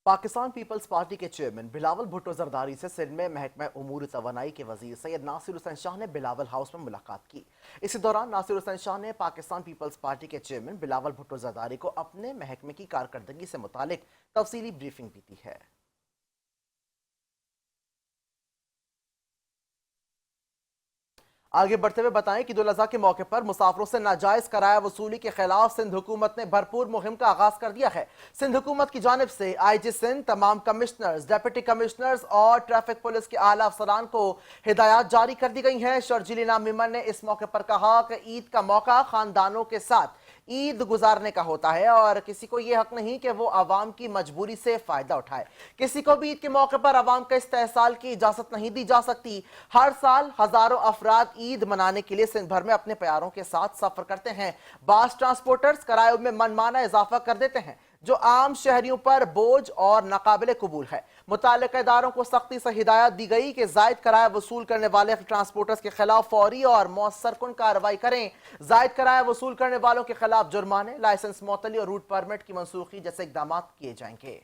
Pakistan people's party के chairman Bilawal Bhutto Zardari से सिंध में महकमा उमूर तवानाई के वजीर सैयद नासिर हुसैन शाह ने बिलावल हाउस में मुलाकात की। इसी दौरान नासिर हुसैन शाह ने पाकिस्तान पीपल्स पार्टी के चेयरमैन बिलावल भुट्टो जरदारी को अपने महकमे की कारकर्दगी से मुतालिक तफसीली ब्रीफिंग भी दी है। आगे बढ़ते हुए बताएं कि ईद उल अजहा के मौके पर मुसाफिरों से नाजायज किराया वसूली के खिलाफ सिंध हुकूमत ने भरपूर मुहिम का आगाज कर दिया है। सिंध हुकूमत की जानिब से IG सिंध तमाम कमिश्नर्स, डिप्टी कमिश्नर्स और ट्रैफिक पुलिस के आला अफसरान को हिदायत जारी कर दी गई हैं। शर्जील इनाम मेमन ने इस मौके पर कहा कि ईद का मौका खानदानों के साथ ईद गुजारने का होता है और किसी को यह हक नहीं कि वो आवाम की मजबूरी से फायदा उठाए। किसी को भी ईद के मौके पर आवाम का इस्तेहसाल की इजाजत नहीं दी जा सकती। हर साल हजारों अफराद ईद मनाने के लिए सिंध भर में अपने प्यारों के साथ सफर करते हैं। बास ट्रांसपोर्टर्स किरायों में मनमाना इजाफा कर देते हैं जो आम शहरियों पर बोझ और नाकाबिले कबूल है। मुताल्लिका इदारों को सख्ती से हिदायत दी गई कि जायद किराया वसूल करने वाले ट्रांसपोर्टर्स के खिलाफ फौरी और मौसर कुन कार्रवाई करें। जायद किराया वसूल करने वालों के खिलाफ जुर्माने, लाइसेंस मुअत्तली और रूट परमिट की मनसूखी जैसे इकदाम किए जाएंगे।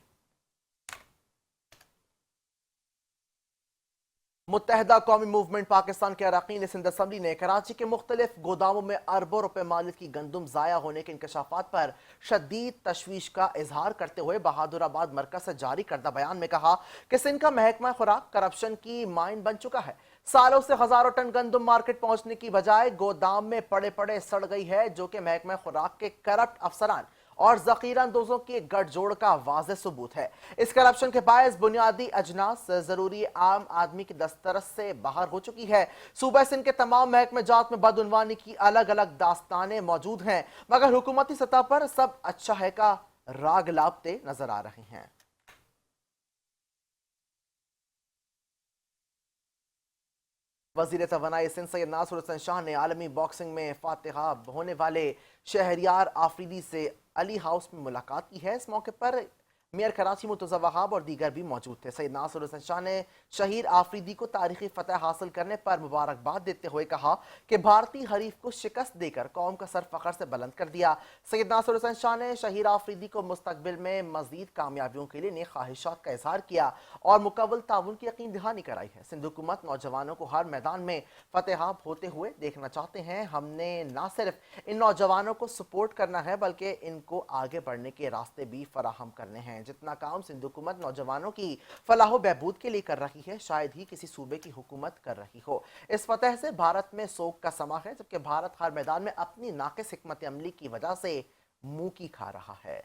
मुत्तहदा कौमी मूवमेंट पाकिस्तान के अरकान सिंध असम्बली ने कराची के मुख्तलिफ गोदामों में अरबों रुपए मालियत की गंदुम ज़ाया होने के इंकशाफात पर शदीद तशवीश का इजहार करते हुए बहादुराबाद मरकज से जारी करदा बयान में कहा कि सिंध का महकमा खुराक करप्शन की माइन बन चुका है। सालों से हजारों टन गंदुम मार्केट पहुंचने की बजाय गोदाम में पड़े पड़े सड़ गई है, जो कि महकमा खुराक के करप्ट अफसरान और ज़ख़ीरा अंदोज़ों के गठजोड़ का वाज़ेह सबूत है। इस करप्शन के बायस बुनियादी अजनास ज़रूरी आम आदमी की दस्तरस से बाहर हो चुकी है। सूबा सिंध के तमाम महकमे जात में बदउनवानी की अलग अलग दास्तानें मौजूद हैं, मगर हुकूमती सतह पर सब अच्छा है का राग लापते नजर आ रहे हैं। वज़ीर तवानाई सिंध सैयद नासिर हुसैन शाह ने आलमी बॉक्सिंग में फातिहा होने वाले शहरियार आफरीदी से अली हाउस में मुलाकात की है। इस मौके पर मेयर कराची मुर्तज़ा वहाब और दीगर भी मौजूद थे। सैयद नासिर हुसैन शाह ने शहीर आफरीदी को तारीखी फतह हासिल करने पर मुबारकबाद देते हुए कहा कि भारतीय हरीफ को शिकस्त देकर कौम का सर फखर से बुलंद कर दिया। सैयद नासिर हुसैन शाह ने शहीर आफरीदी को मुस्तकबिल में मजीद कामयाबियों के लिए नेक ख्वाहिशात का इजहार किया और मुकम्मल ताउन की यकीन दहानी कराई है। सिंध हुकूमत नौजवानों को हर मैदान में फतेहाब होते हुए देखना चाहते हैं। हमने न सिर्फ इन नौजवानों को सपोर्ट करना है बल्कि इनको आगे बढ़ने के रास्ते भी फराहम करने हैं। जितना काम सिंध हुकूमत नौजवानों की फलाह बहबूद के लिए कर रही है, शायद ही किसी सूबे की हुकूमत कर रही हो। इस फतह से भारत में सोग का समा है, जबकि भारत हर मैदान में अपनी नाकिस हिकमत अमली की वजह से मुंह की खा रहा है।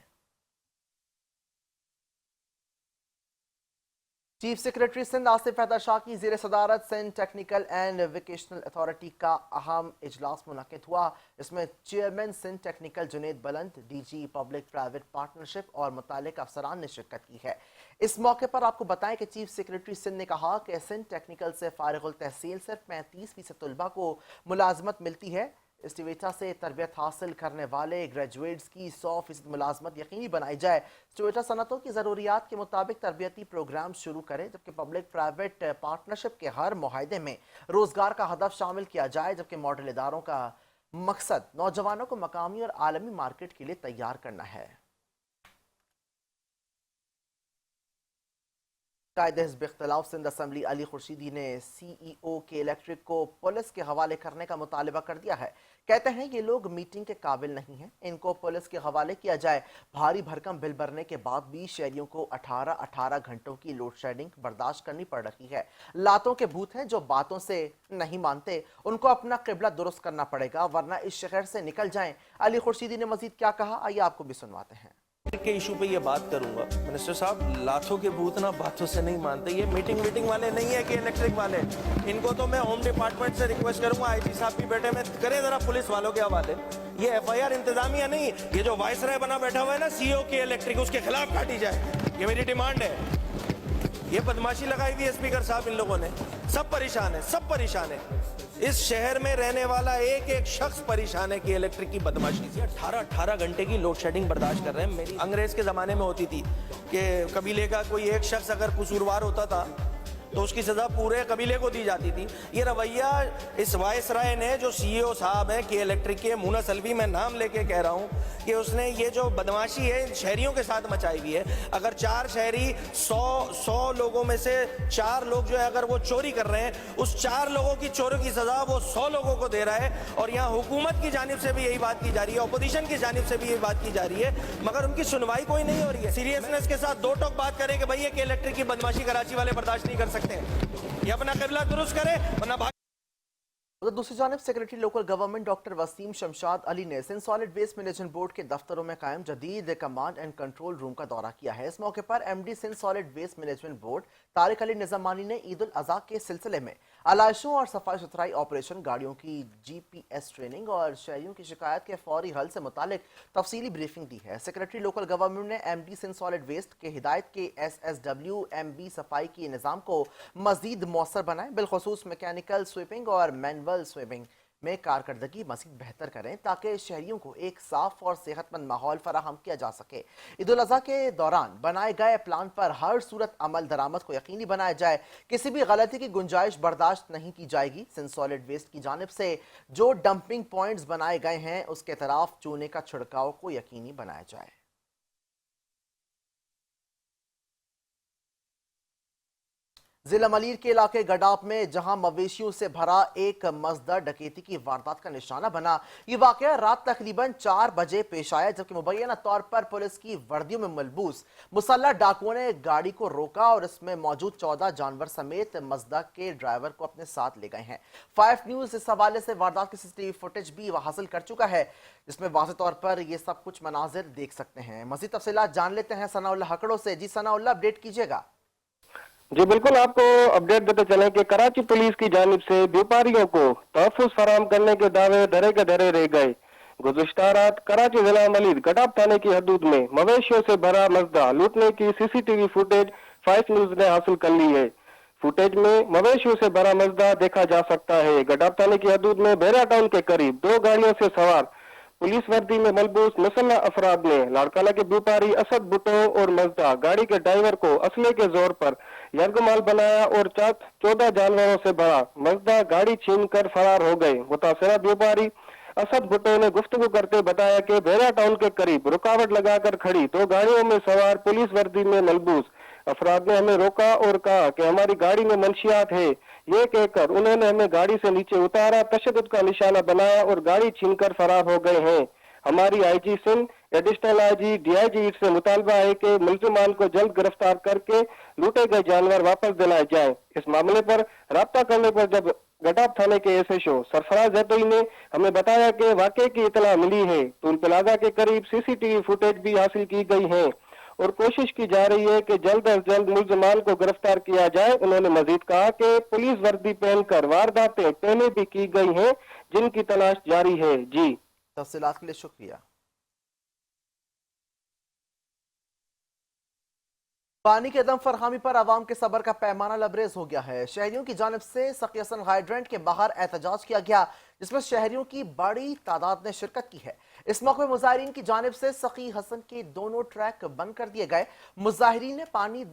चीफ सेक्रेटरी सिंध आसिफ हैदर शाह की ज़ेर सदारत Sindh technical and vocational authority का अहम इजलास मुनक्किद हुआ। इसमें चेयरमैन सिंध टेक्निकल जुनेद बुलंद, DG पब्लिक प्राइवेट पार्टनरशिप और मुताल्लिक़ अफसरान ने शिरकत की है। इस मौके पर आपको बताएं कि चीफ सेक्रेटरी सिंध ने कहा कि सिंध टेक्निकल से फारिगुल तहसील सिर्फ 35% तलबा को मुलाजमत मिलती है। स्टीवेटा से तरबियत हासिल करने वाले ग्रेजुएट्स की 100% मुलाजमत यकीनी बनाई जाए। स्टीवेटा सनतों की ज़रूरियात के मुताबिक तरबियती प्रोग्राम शुरू करें, जबकि पब्लिक प्राइवेट पार्टनरशिप के हर मुआहदे में रोजगार का हदफ शामिल किया जाए, जबकि मॉडल इदारों का मकसद नौजवानों को मकामी और आलमी मार्केट के लिए तैयार करना है। कायदे हिज़्ब इख्तिलाफ सिंध असम्बली अली खुर्शीदी ने CEO के इलेक्ट्रिक को पुलिस के हवाले करने का मुतालबा कर दिया है। कहते हैं ये लोग मीटिंग के काबिल नहीं हैं, इनको पुलिस के हवाले किया जाए। भारी भरकम बिल भरने के बाद भी शहरियों को 18 घंटों की लोड शेडिंग बर्दाश्त करनी पड़ रही है। लातों के भूत हैं जो बातों से नहीं मानते, उनको अपना किबला दुरुस्त करना पड़ेगा वरना इस शहर से निकल जाएं। अली खुर्शीदी ने मजीद क्या कहा, आइए आपको भी सुनवाते हैं। के इशू पे ये बात करूंगा। मिनिस्टर साहब, लाखों के भूत ना बातों से नहीं मानते। ये मीटिंग वाले नहीं है कि इलेक्ट्रिक वाले। इनको तो मैं होम डिपार्टमेंट से रिक्वेस्ट करूंगा, IG साहब भी बैठे में करें जरा पुलिस वालों के हवाले। ये FIR इंतजामिया नहीं, ये जो वाइसराय बना बैठा हुआ है ना CEO के इलेक्ट्रिक, उसके खिलाफ काटी जाए, ये मेरी डिमांड है। ये बदमाशी लगाई हुई है स्पीकर साहब इन लोगों ने। सब परेशान है, सब परेशान है। इस शहर में रहने वाला एक एक शख्स परेशान है कि इलेक्ट्रिक की बदमाशी से 18 घंटे की लोड शेडिंग बर्दाश्त कर रहे हैं। मेरी अंग्रेज के ज़माने में होती थी कि कबीले का कोई एक शख्स अगर कसूरवार होता था تو اس کی سزا پورے قبیلے کو دی جاتی تھی. یہ رویہ اس وائس رائے نے, جو سی ای او صاحب ہیں کے الیکٹرک کے, مونا سلوی, میں نام لے کے کہہ رہا ہوں کہ اس نے یہ جو بدماشی ہے شہریوں کے ساتھ مچائی ہوئی ہے. اگر 4 شہری 100 لوگوں میں سے 4 لوگ جو ہے اگر وہ چوری کر رہے ہیں, اس 4 لوگوں کی چوری کی سزا وہ 100 لوگوں کو دے رہا ہے. اور یہاں حکومت کی جانب سے بھی یہی بات کی جا رہی ہے, اپوزیشن کی جانب سے بھی یہی بات کی جا رہی ہے, مگر ان کی سنوائی کوئی نہیں ہو رہی ہے. سیریسنس کے ساتھ 2 ٹوک بات کریں کہ بھائی یہ کہ الیکٹرک کی بدماشی کراچی والے برداشت نہیں کر سکتے, یہ اپنا قبلہ درست کرے ورنہ دوسری جانب secretary local government doctor Waseem Shamshad Ali نے Sindh solid waste management board کے دفتروں میں قائم جدید کمانڈ اینڈ کنٹرول روم کا دورہ کیا ہے. اس موقع پر M D Sindh solid waste management board Tariq Ali Nizamani نے عید الاضحیٰ کے سلسلے میں علائشوں اور صفائی ستھرائی آپریشن, گاڑیوں کی GPS ٹریننگ اور شہریوں کی شکایت کے فوری حل سے متعلق تفصیلی بریفنگ دی ہے. سیکریٹری لوکل گورنمنٹ نے M D Sindh solid waste کے ہدایت کے SSWMB صفائی کی نظام کو مزید مؤثر بنائیں, بالخصوص میکینیکل سویپنگ اور مینول سویپنگ میں کارکردگی مزید بہتر کریں تاکہ شہریوں کو ایک صاف اور صحت مند ماحول فراہم کیا جا سکے. عید الاضحیٰ کے دوران بنائے گئے پلان پر ہر صورت عمل درآمد کو یقینی بنایا جائے, کسی بھی غلطی کی گنجائش برداشت نہیں کی جائے گی. سندھ سالڈ ویسٹ کی جانب سے جو ڈمپنگ پوائنٹس بنائے گئے ہیں اس کے طرف چونے کا چھڑکاؤ کو یقینی بنایا جائے. ضلع ملیر کے علاقے گڈاپ میں جہاں مویشیوں سے بھرا ایک مزدہ ڈکیتی کی واردات کا نشانہ بنا. یہ واقعہ رات تقریباً 4 بجے پیش آیا, جبکہ مبینہ طور پر پولیس کی وردیوں میں ملبوس مسلح ڈاکوؤں نے گاڑی کو روکا اور اس میں موجود 14 جانور سمیت مزدہ کے ڈرائیور کو اپنے ساتھ لے گئے ہیں. 5 نیوز اس حوالے سے واردات کی CCTV فوٹیج بھی حاصل کر چکا ہے, جس میں واضح طور پر یہ سب کچھ مناظر دیکھ سکتے ہیں. مزید تفصیلات جان لیتے ہیں ثناء اللہ ہکڑوں سے. جی ثناء اللہ, اپڈیٹ کیجیے گا. جی بالکل, آپ کو اپڈیٹ دیتے چلیں کہ کراچی پولیس کی جانب سے بیوپاریوں کو تحفظ فراہم کرنے کے دعوے دھرے کے دھرے رہ گئے. گزشتہ رات کراچی ضلع ملیر گڈاپ تھانے کی حدود میں مویشیوں سے بھرا مزدہ لوٹنے کی CCTV فوٹیج 5 نیوز نے حاصل کر لی ہے. فوٹیج میں مویشیوں سے بھرا مزدہ دیکھا جا سکتا ہے. گڈاپ تھانے کی حدود میں بیرا ٹاؤن کے قریب 2 گاڑیوں سے سوار پولیس وردی میں ملبوس مسلح افراد نے لاڑکانہ کے بیوپاری اسد بھٹو اور مزدہ گاڑی کے ڈرائیور کو اسلحے کے زور پر یرغمال بنایا اور 14 جانوروں سے بھرا مزدہ گاڑی چھین کر فرار ہو گئے. متاثرہ بیوپاری اسد بھٹو نے گفتگو کرتے بتایا کہ بیرا ٹاؤن کے قریب رکاوٹ لگا کر کھڑی 2 گاڑیوں میں سوار پولیس وردی میں ملبوس افراد نے ہمیں روکا اور کہا کہ ہماری گاڑی میں منشیات ہے. یہ کہہ کر انہوں نے ہمیں گاڑی سے نیچے اتارا, تشدد کا نشانہ بنایا اور گاڑی چھین کر فرار ہو گئے ہیں. ہماری IG Sindh, additional IG DIG ایٹ سے مطالبہ ہے کہ ملزمان کو جلد گرفتار کر کے لوٹے گئے جانور واپس دلائے جائیں. اس معاملے پر رابطہ کرنے پر جب گڈاپ تھانے کے SHO سرفراز زیتوئی نے ہمیں بتایا کہ واقعے کی اطلاع ملی ہے, ٹول پلازہ کے قریب CCTV فوٹیج بھی حاصل کی گئی ہیں اور کوشش کی جا رہی ہے کہ جلد از جلد ملزمان کو گرفتار کیا جائے. انہوں نے مزید کہا کہ پولیس وردی پہن کر وارداتیں پہلے بھی کی گئی ہیں جن کی تلاش جاری ہے. جی تفصیلات کے لیے شکریہ. پانی کے عدم فراہمی پر عوام کے صبر کا پیمانہ لبریز ہو گیا ہے. شہریوں کی جانب سے سقی حسن ہائیڈرنٹ کے باہر احتجاج کیا گیا, جس میں شہریوں کی بڑی تعداد نے شرکت کی ہے. اس موقع میں مظاہرین کی جانب سے سقی حسن کے دونوں ٹریک بند کر دیے گئے. مظاہرین نے پانی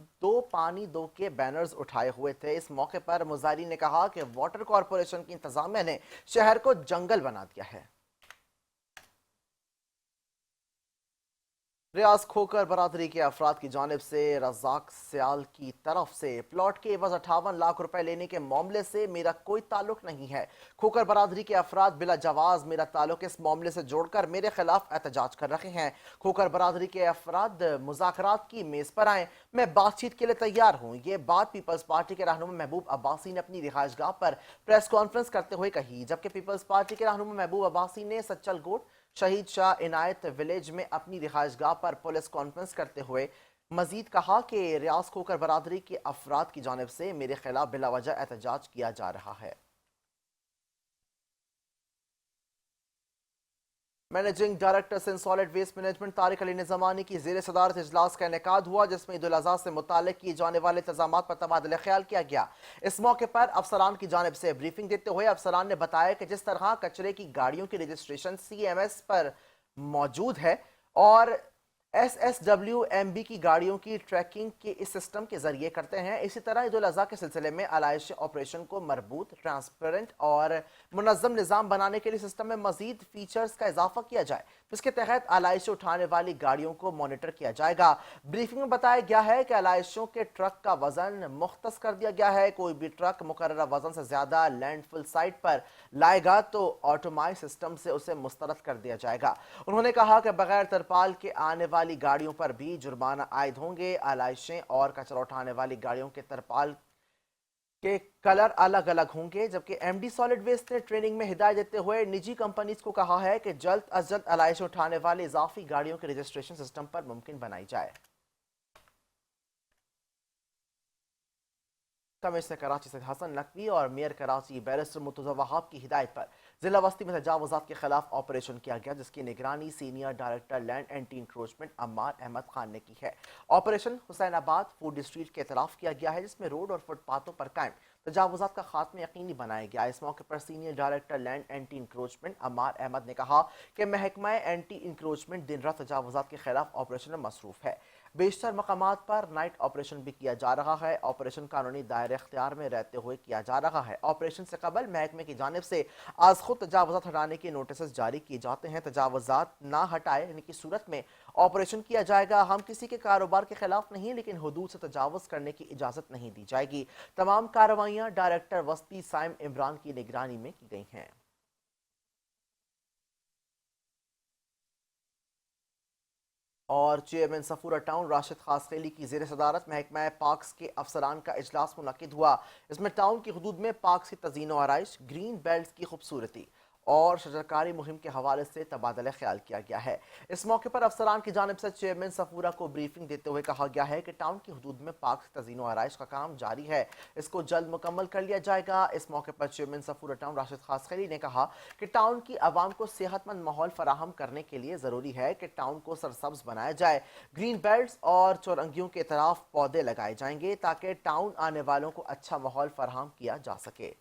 دو کے بینرز اٹھائے ہوئے تھے. اس موقع پر مظاہرین نے کہا کہ واٹر کارپوریشن کی انتظامیہ نے شہر کو جنگل بنا دیا ہے. ریاض کھوکر برادری کے افراد کی جانب سے رزاق سیال کی طرف سے پلاٹ کے عوض 58 لاکھ روپے لینے کے معاملے سے میرا کوئی تعلق نہیں ہے. کھوکر برادری کے افراد بلا جواز میرا تعلق اس معاملے سے جوڑ کر میرے خلاف احتجاج کر رہے ہیں. کھوکر برادری کے افراد مذاکرات کی میز پر آئیں, میں بات چیت کے لیے تیار ہوں. یہ بات پیپلز پارٹی کے رہنما محبوب عباسی نے اپنی رہائش گاہ پر پریس کانفرنس کرتے ہوئے کہی, جبکہ پیپلز پارٹی کے رہنما محبوب عباسی نے سچل گوٹ شہید شاہ عنایت ولیج میں اپنی رہائش گاہ پر پولیس کانفرنس کرتے ہوئے مزید کہا کہ ریاض کھوکر برادری کے افراد کی جانب سے میرے خلاف بلا وجہ احتجاج کیا جا رہا ہے. Managing director Sindh solid waste management Tariq Ali Nizamani کی زیر صدارت اجلاس کا انعقاد ہوا, جس میں عید الاضحیٰ سے متعلق کیے جانے والے انتظامات پر تبادلہ خیال کیا گیا. اس موقع پر افسران کی جانب سے بریفنگ دیتے ہوئے افسران نے بتایا کہ جس طرح کچرے کی گاڑیوں کی رجسٹریشن CMS پر موجود ہے اور SSWMB की गाड़ियों की ट्रैकिंग के इस सिस्टम के जरिए करते हैं। इसी तरह ईद उल अज़हा के सिलसिले में आलाइश ऑपरेशन को मरबूत, ट्रांसपेरेंट और मुनज़्ज़म निज़ाम बनाने के लिए सिस्टम में मजीद फीचर्स का इजाफा किया जाए, जिसके तहत आलाइश उठाने वाली गाड़ियों को मॉनिटर किया जाएगा। ब्रीफिंग में बताया गया है कि आलाइशों के ट्रक का वजन मुख्तस कर दिया गया है। कोई भी ट्रक मुकर्ररा वजन से ज्यादा लैंडफिल साइट पर लाएगा तो ऑटोमाइज सिस्टम से उसे मुस्तरद कर दिया जाएगा। उन्होंने कहा कि बगैर तरपाल के आने वाली गाड़ियों पर भी जुर्माना आयद होंगे। आलाइशें और कचरा उठाने वाली गाड़ियों के तरपाल के कलर अलग अलग होंगे। जबकि एमडी सॉलिड वेस्ट ने ट्रेनिंग में हिदायत देते हुए निजी कंपनीज को कहा है कि जल्द अज जल्द आलाइशें उठाने वाली इजाफी गाड़ियों के रजिस्ट्रेशन सिस्टम पर मुमकिन बनाई जाए। कमिश्नर कराची से हसन नकवी और मेयर कराची बैरिस्टर मुर्तजा वहाब की हिदायत पर जिला वस्ती में तजावुजात के खिलाफ ऑपरेशन किया गया, जिसकी निगरानी senior director land anti encroachment Ammar Ahmed Khan ने की है। ऑपरेशन हुसैनाबाद फूड स्ट्रीट के तरफ किया गया है, जिसमें रोड और फुटपाथों पर कायम तजावुजात का खात्मा यकीनी बनाया गया। इस मौके पर senior director land anti encroachment Ammar Ahmed ने कहा कि महकमा एंटी इंक्रोचमेंट दिन रात तजावुजात के खिलाफ ऑपरेशन में मसरूफ है। बेशतर मकामात पर नाइट ऑपरेशन भी किया जा रहा है। ऑपरेशन कानूनी दायरे इख्तियार में रहते हुए किया जा रहा है। ऑपरेशन से कबल महकमे की जानिब से आज खुद तजावुजात हटाने के नोटिस जारी किए जाते हैं। तजावुजात ना हटाए की सूरत में ऑपरेशन किया जाएगा। हम किसी के कारोबार के खिलाफ नहीं, लेकिन हुदूद से तजावुज करने की इजाजत नहीं दी जाएगी। तमाम कार्रवाइयां डायरेक्टर वस्ती साइम इमरान की निगरानी में की गई हैं। और चेयरमैन सफूरा टाउन राशिद खासखेली की ज़ेर सदारत महकमा पार्क्स के अफसरान का इजलास मुनक्किद हुआ। इसमें टाउन की हदूद में पार्क्स की तज़ीन व आराइश, ग्रीन बेल्ट की खूबसूरती और शजरकारी मुहिम के हवाले से तबादला ख्याल किया गया है। इस मौके पर अफसरान की जानिब से चेयरमैन सफूरा को ब्रीफिंग देते हुए कहा गया है कि टाउन की हदूद में पार्क की तज़ीन व आराइश का काम जारी है, इसको जल्द मुकम्मल कर लिया जाएगा। इस मौके पर चेयरमैन सफूरा टाउन राशिद खासखेली ने कहा कि टाउन की आवाम को सेहतमंद माहौल फराहम करने के लिए ज़रूरी है कि टाउन को सरसब्ज बनाया जाए। ग्रीन बेल्ट और चौरंगियों के तरफ पौधे लगाए जाएंगे ताकि टाउन आने वालों को अच्छा माहौल फराहम किया जा सके।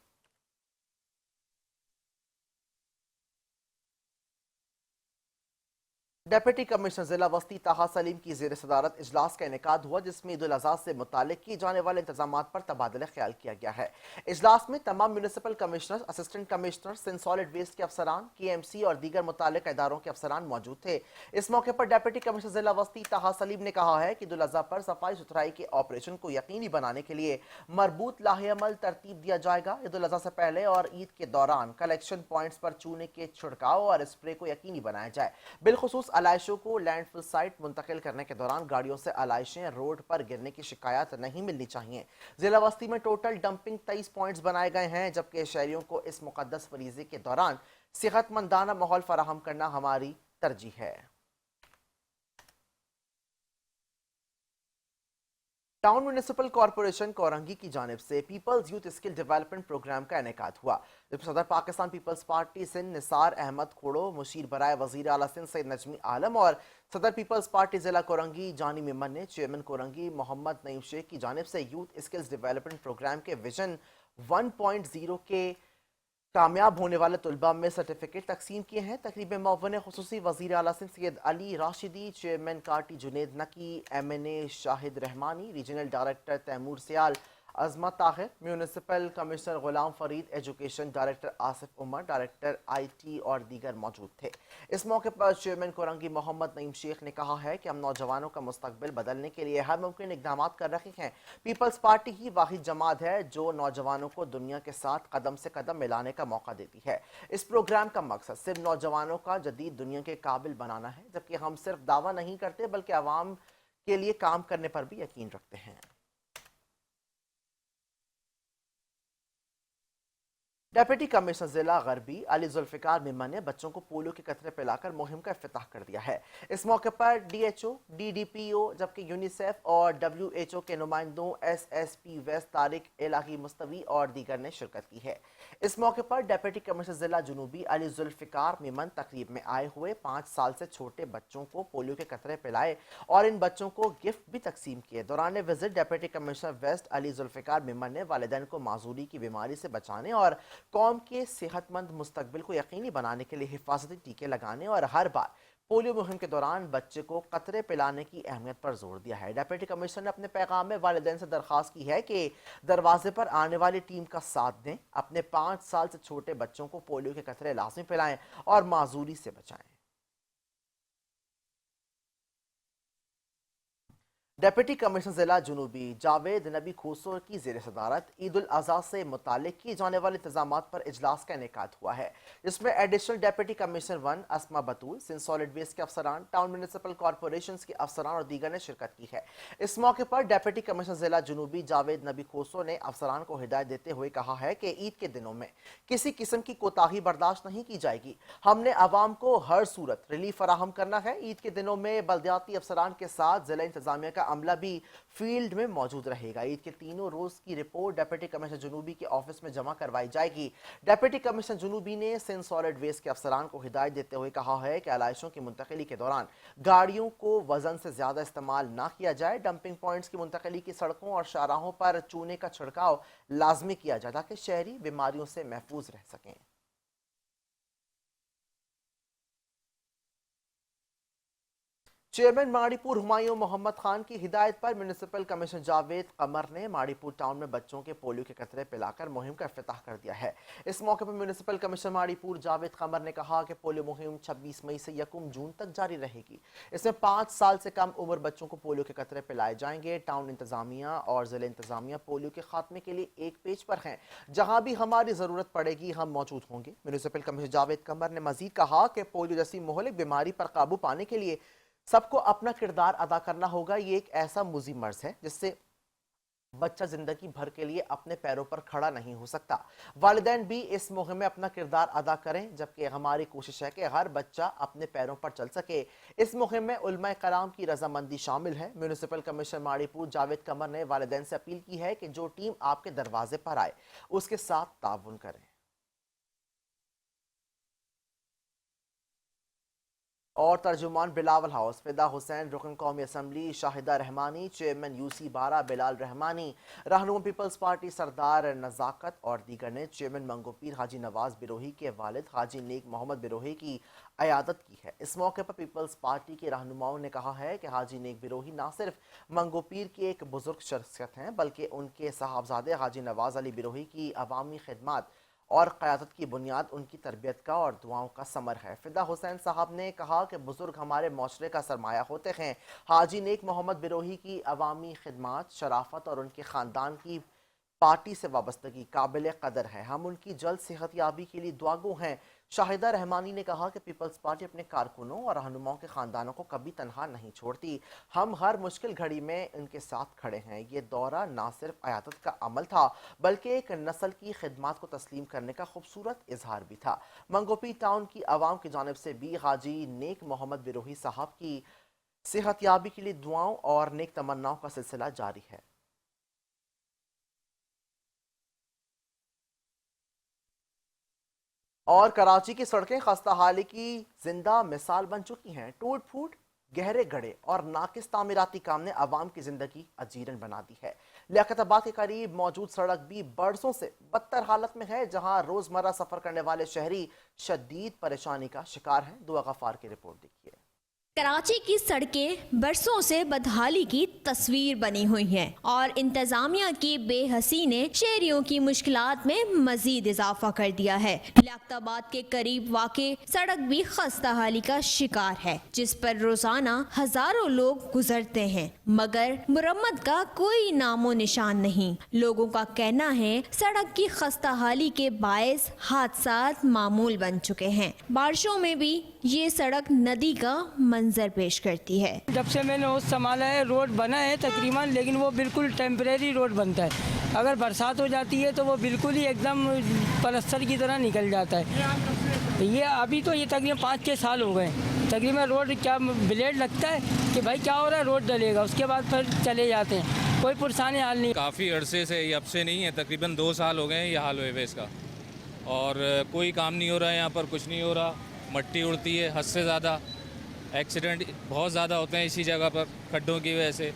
डेप्यूटी कमिश्नर जिला वस्ती ताहा सलीम की ज़ेर सदारत इजलास का इनेकाद हुआ, जिसमें ईद उल अज़हा से मुतालिक किए जाने वाले इंतजामात पर तबादला ख्याल किया गया है। इजलास में तमाम municipal commissioner, assistant commissioner, Sindh solid waste के अफसरान, KMC और दीगर मुतालिक इदारों के अफसरान मौजूद थे। इस मौके पर डेप्यूटी कमिश्नर जिला वस्ती ताहा सलीम ने कहा है कि ईद उल अज़हा पर सफाई सुथराई के ऑपरेशन को यकीनी बनाने के लिए मरबूत लाहेअमल तरतीब दिया जाएगा। ईद उल अज़हा से पहले और ईद के दौरान कलेक्शन पॉइंट्स पर चूने के छिड़काव और स्प्रे को यकीनी बनाया जाए। बिलखुसूस आलाइशों को लैंडफिल साइट मुंतकिल करने के दौरान गाड़ियों से आलाइशें रोड पर गिरने की शिकायत नहीं मिलनी चाहिए। जिला वस्ती में टोटल डंपिंग 23 पॉइंट्स बनाए गए हैं, जबकि शहरियों को इस मुकद्दस फरीजे के दौरान सेहतमंदाना माहौल फराहम करना हमारी तरजीह है। टाउन म्यूनिसिपल कॉरपोरेशन कोरंगी की जानिब से people's youth skill development programme का इनेकाद हुआ, जिसमें सदर पाकिस्तान पीपल्स पार्टी सिंध निसार अहमद खोड़ो, मुशीर बराए वजीर आला सिंध सैयद नजमी आलम और सदर पीपल्स पार्टी जिला कोरंगी जानी मेमन ने चेयरमैन कोरंगी मोहम्मद नईम शेख की जानिब से यूथ स्किल्स डेवलपमेंट प्रोग्राम के विजन 1.0 के कामयाब होने वाले तलबा में सर्टिफिकेट तकसीम किए हैं। तकरीब में मौवन खुसूसी वज़ीर आला सिंध सैयद अली राशिदी, चेयरमैन कार्टी Junaid Naqi, MNA Shahid Rehmani, regional director Taimur Sial, Azmat Tahir, municipal commissioner Ghulam Farid, education director Asif Umar, director IT और दीगर मौजूद थे। इस मौके पर चेयरमैन कोरंगी मोहम्मद नईम शेख ने कहा है कि हम नौजवानों का मुस्तकबिल बदलने के लिए हर मुमकिन इकदाम कर रहे हैं। पीपल्स पार्टी ही वाहिद जमात है जो नौजवानों को दुनिया के साथ कदम से कदम मिलाने का मौका देती है। इस प्रोग्राम का मकसद सिर्फ नौजवानों का जदीद दुनिया के काबिल बनाना है, जबकि हम सिर्फ दावा नहीं करते बल्कि आवाम के लिए काम करने पर भी यकीन रखते हैं। डेप्यूटी कमिश्नर जिला गरबी अली जुल्फिकार मिम्मा ने बच्चों को पोलियो के कतरे पिलाकर मुहिम का इफ्तिताह कर दिया है। इस मौके पर DHO, DDPO जबकि यूनिसेफ और WHO के नुमाइंदों, SSP वेस्ट तारिक इलाही मुस्तवी और दीगर ने शिरकत की है। इस मौके पर डेप्यूटी कमिश्नर जिला जुनूबी अली जुल्फिकार मिमन तकरीब में आए हुए 5 साल से छोटे बच्चों को पोलियो के कतरे पिलाए और इन बच्चों को गिफ्ट भी तकसीम किए। दौरान visit deputy commissioner west Ali Zulfiqar Memon ने वालिदैन को माजूरी की बीमारी से बचाने और कौम के सेहतमंद मुस्तकबिल को यकीनी बनाने के लिए हिफाजती टीके लगाने और हर बार پولیو مہم کے دوران بچے کو قطرے پلانے کی اہمیت پر زور دیا ہے۔ ڈپٹی کمشنر نے اپنے پیغام میں والدین سے درخواست کی ہے کہ دروازے پر آنے والی ٹیم کا ساتھ دیں، اپنے 5 سال سے چھوٹے بچوں کو پولیو کے قطرے لازمی پلائیں اور معذوری سے بچائیں۔ ڈپٹی کمشنر ضلع جنوبی جاوید نبی کھوسو کی زیر صدارت عید الاضحیٰ سے متعلق کیے جانے والے انتظامات پر اجلاس کا انعقاد ہوا ہے، جس میں ایڈیشنل ڈپٹی کمشنر 1 اسما بطول، سندھ سالڈ ویسٹ کے افسران، ٹاؤن میونسپل کارپوریشنز کے افسران اور دیگر نے شرکت کی ہے۔ اس موقع پر ڈپٹی کمشنر ضلع جنوبی جاوید نبی کھوسو نے افسران کو ہدایت دیتے ہوئے کہا ہے کہ عید کے دنوں میں کسی قسم کی کوتاہی برداشت نہیں کی جائے گی۔ ہم نے عوام کو ہر صورت ریلیف فراہم کرنا ہے۔ عید کے دنوں میں بلدیاتی افسران کے ساتھ ضلع انتظامیہ کا عملہ بھی فیلڈ میں موجود رہے گا۔ عید کے تینوں روز کی رپورٹ ڈپٹی کمشنر جنوبی کے آفس میں جمع کروائی جائے گی۔ ڈپٹی کمشنر جنوبی نے سندھ سالڈ ویسٹ کے افسران کو ہدایت دیتے ہوئے کہا ہے کہ علائشوں کی منتقلی کے دوران گاڑیوں کو وزن سے زیادہ استعمال نہ کیا جائے۔ ڈمپنگ پوائنٹس کی منتقلی کی سڑکوں اور شاہراہوں پر چونے کا چھڑکاؤ لازمی کیا جائے تاکہ شہری بیماریوں سے محفوظ رہ سکیں۔ چیئرمین ماڑی پور ہمایوں محمد خان کی ہدایت پر میونسپل کمشنر جاوید قمر نے ماڑی پور ٹاؤن میں بچوں کے پولیو کے قطرے پلا کر مہم کا افتتاح کر دیا ہے۔ اس موقع پر میونسپل کمشنر ماڑی پور جاوید قمر نے کہا کہ پولیو مہم 26 مئی سے 1 جون تک جاری رہے گی۔ اس میں 5 سال سے کم عمر بچوں کو پولیو کے قطرے پلائے جائیں گے۔ ٹاؤن انتظامیہ اور ضلع انتظامیہ پولیو کے خاتمے کے لیے ایک پیج پر ہیں، جہاں بھی ہماری ضرورت پڑے گی ہم موجود ہوں گے۔ میونسپل کمشنر جاوید قمر نے مزید کہا کہ پولیو جیسی مہلک بیماری پر قابو پانے کے لیے سب کو اپنا کردار ادا کرنا ہوگا۔ یہ ایک ایسا مزی مرض ہے جس سے بچہ زندگی بھر کے لیے اپنے پیروں پر کھڑا نہیں ہو سکتا۔ والدین بھی اس مہم میں اپنا کردار ادا کریں، جبکہ ہماری کوشش ہے کہ ہر بچہ اپنے پیروں پر چل سکے۔ اس مہم میں علماء کرام کی رضامندی شامل ہے۔ میونسپل کمشنر ماڑی پور جاوید قمر نے والدین سے اپیل کی ہے کہ جو ٹیم آپ کے دروازے پر آئے اس کے ساتھ تعاون کریں۔ اور ترجمان بلاول ہاؤس فدا حسین، رکن قومی اسمبلی شاہدہ رحمانی، چیئرمین UC 12 بلال رحمانی، رہنما پیپلز پارٹی سردار نزاکت اور دیگر نے چیئرمین منگو پیر حاجی نواز بروہی کے والد حاجی نیک محمد بروہی کی عیادت کی ہے۔ اس موقع پر پیپلز پارٹی کے رہنماؤں نے کہا ہے کہ حاجی نیک بروہی نہ صرف منگو پیر کی ایک بزرگ شخصیت ہیں بلکہ ان کے صاحبزادے حاجی نواز علی بروہی کی عوامی خدمات اور قیادت کی بنیاد ان کی تربیت کا اور دعاؤں کا ثمر ہے۔ فدا حسین صاحب نے کہا کہ بزرگ ہمارے معاشرے کا سرمایہ ہوتے ہیں۔ حاجی نیک محمد بروہی کی عوامی خدمات، شرافت اور ان کے خاندان کی پارٹی سے وابستگی قابل قدر ہے۔ ہم ان کی جلد صحت یابی کے لیے دعاگو ہیں۔ شاہدہ رحمانی نے کہا کہ پیپلز پارٹی اپنے کارکنوں اور رہنماؤں کے خاندانوں کو کبھی تنہا نہیں چھوڑتی۔ ہم ہر مشکل گھڑی میں ان کے ساتھ کھڑے ہیں۔ یہ دورہ نہ صرف عیادت کا عمل تھا بلکہ ایک نسل کی خدمات کو تسلیم کرنے کا خوبصورت اظہار بھی تھا۔ منگوپی ٹاؤن کی عوام کی جانب سے بھی حاجی نیک محمد بروہی صاحب کی صحت یابی کے لیے دعاؤں اور نیک تمناؤں کا سلسلہ جاری ہے۔ اور کراچی کی سڑکیں خستہ حالی کی زندہ مثال بن چکی ہیں۔ ٹوٹ پھوٹ، گہرے گڑھے اور ناقص تعمیراتی کام نے عوام کی زندگی اجیرن بنا دی ہے۔ لیاقت آباد کے قریب موجود سڑک بھی برسوں سے بدتر حالت میں ہے، جہاں روزمرہ سفر کرنے والے شہری شدید پریشانی کا شکار ہیں۔ دعا غفار کی رپورٹ دیکھیے۔ کراچی کی سڑکیں برسوں سے بدحالی کی تصویر بنی ہوئی ہیں اور انتظامیہ کی بے حسی نے شہریوں کی مشکلات میں مزید اضافہ کر دیا ہے۔ لیاقت آباد کے قریب واقع سڑک بھی خستہ حالی کا شکار ہے، جس پر روزانہ ہزاروں لوگ گزرتے ہیں مگر مرمت کا کوئی نام و نشان نہیں۔ لوگوں کا کہنا ہے سڑک کی خستہ حالی کے باعث حادثات معمول بن چکے ہیں۔ بارشوں میں بھی یہ سڑک ندی کا منظر پیش کرتی ہے۔ جب سے میں نے اس سنبھالا ہے روڈ بنا ہے تقریباً، لیکن وہ بالکل ٹیمپریری روڈ بنتا ہے۔ اگر برسات ہو جاتی ہے تو وہ بالکل ہی ایک دم پلستر کی طرح نکل جاتا ہے۔ یہ ابھی تو یہ تقریباً 5-6 سال ہو گئے تقریباً روڈ کیا بلیڈ لگتا ہے کہ بھائی کیا ہو رہا ہے، روڈ ڈلے گا، اس کے بعد پھر چلے جاتے ہیں، کوئی پرسانی حال نہیں۔ کافی عرصے سے، یہ اب سے نہیں ہے، تقریباً 2 سال ہو گئے ہیں یہ حال ہوئے ہوئے اس کا، اور کوئی کام نہیں ہو رہا ہے یہاں پر، کچھ نہیں ہو رہا، مٹی اڑتی ہے حد سے زیادہ، ایکسیڈنٹ بہت زیادہ ہوتے ہیں اسی جگہ پر کھڈوں کی وجہ سے،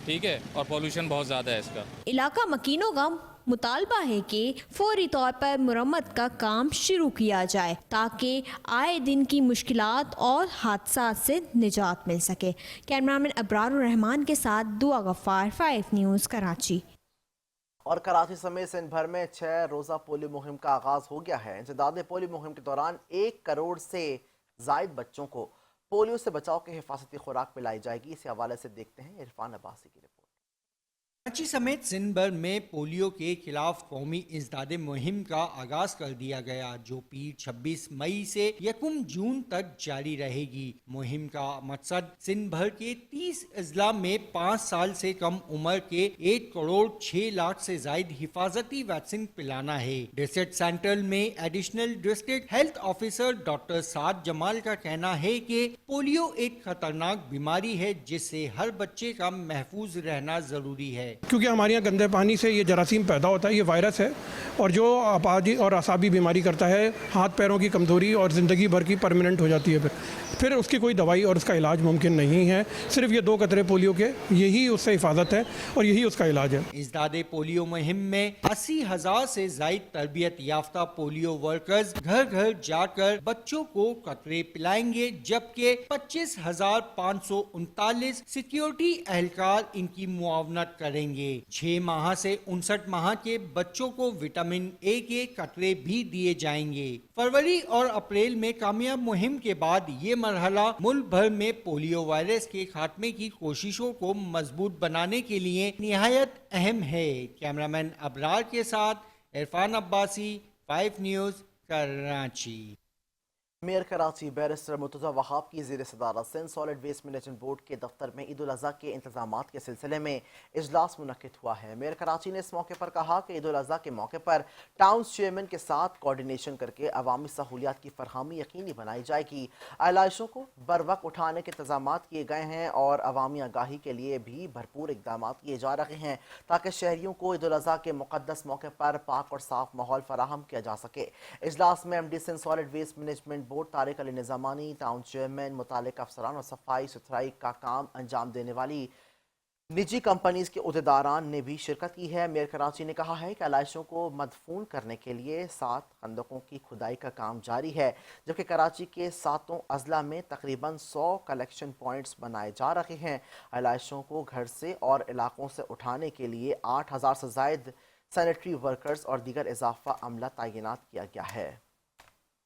ٹھیک ہے، اور پولوشن بہت زیادہ ہے اس کا۔ علاقہ مکینوں کا मुतालबा है कि फौरी तौर पर मुरम्मत का काम शुरू किया जाए ताकि आए दिन की मुश्किलात और हादसात से निजात मिल सके। कैमरामैन अबरार रहमान के साथ दुआ गफ्फार, 5 न्यूज़, कराची। और कराची समेत सिंध भर में 6 रोज़ा पोलियो मुहिम का आगाज हो गया है। इंसदाद पोलियो मुहिम के दौरान 1 करोड़ से जायद बच्चों को पोलियो से बचाव के हिफाजती खुराक पिलाई जाएगी। इसी हवाले से देखते हैं इरफान अब्बासी की रिपोर्ट। कराची समेत सिंध भर में पोलियो के खिलाफ कौमी इंसदाद मुहिम का आगाज कर दिया गया, जो पीर 26 मई से 1 जून तक जारी रहेगी। मुहिम का मकसद सिंध भर के 30 अजला में 5 साल से कम उम्र के 1 करोड़ 6 लाख से जायद हिफाजती वैक्सीन पिलाना है। डिस्ट्रिक्ट सेंट्रल में additional district health officer doctor Saad Jamal का कहना है कि पोलियो एक खतरनाक बीमारी है जिससे हर बच्चे का महफूज रहना जरूरी है। क्योंकि हमारे यहाँ गंदे पानी से ये जरासीम पैदा होता है, ये वायरस है और जो अपाजी और असाबी बीमारी करता है, हाथ पैरों की कमज़ोरी और ज़िंदगी भर की परमानेंट हो जाती है। फिर उसकी कोई दवाई और उसका इलाज मुमकिन नहीं है। सिर्फ ये 2 कतरे पोलियो के, यही उससे हिफाजत है और यही उसका इलाज है। इंसदादे पोलियो मुहिम में 80,000 से जायद तरबियत याफ्ता पोलियो वर्कर्स घर घर जाकर बच्चों को कतरे पिलाएंगे, जबकि 25,539 सिक्योरिटी एहलकार इनकी मुआवनत करेंगे। 6 माह से 59 माह के बच्चों को विटामिन ए के कतरे भी दिए जाएंगे। फरवरी और अप्रैल में कामयाब मुहिम के बाद ये मरहला मुल्क भर में पोलियो वायरस के खात्मे की कोशिशों को मजबूत बनाने के लिए निहायत अहम है। कैमरामैन अबरार के साथ Irfan Abbasi, 5 news, Karachi. Mayor Karachi barrister Murtaza Wahab की ज़ेर सदारत Sindh solid waste management board के दफ्तर में ईद उल अज़हा के इंतजामात के सिलसिले में इजलास मुनक्किद हुआ है। मेयर कराची ने इस मौके पर कहा कि ईद उल अज़हा के मौके पर टाउन चेयरमैन के साथ कोऑर्डिनेशन करके अवामी सहूलियात की फरहमी यकीनी बनाई जाएगी। आलाइशों को बर वक्त उठाने के इंतजाम किए गए हैं और अवामी आगाही के लिए भी भरपूर इकदाम किए जा रहे हैं ताकि शहरियों को ईद उल अज़हा के मुक़द्दस मौके पर पाक और साफ माहौल फराहम किया जा सके। इजलास में MD Sindh solid waste management board Tariq Ali Nizamani, town chairman, मुतालिक अफसरान और सफाई सुथराई का काम अंजाम देने वाली निजी कंपनीज के उहदेदारान ने भी शिरकत की है। मेयर कराची ने कहा है कि आलाइशों को मदफून करने के लिए 7 खंदकों की खुदाई का काम जारी है, जबकि कराची के 7 अजला में तकरीबन 100 कलेक्शन पॉइंट्स बनाए जा रहे हैं। आलाइशों को घर से और इलाकों से उठाने के लिए 8,000 से जायद सैनिटरी वर्कर्स और दीगर इजाफा अमला तैनात किया गया है।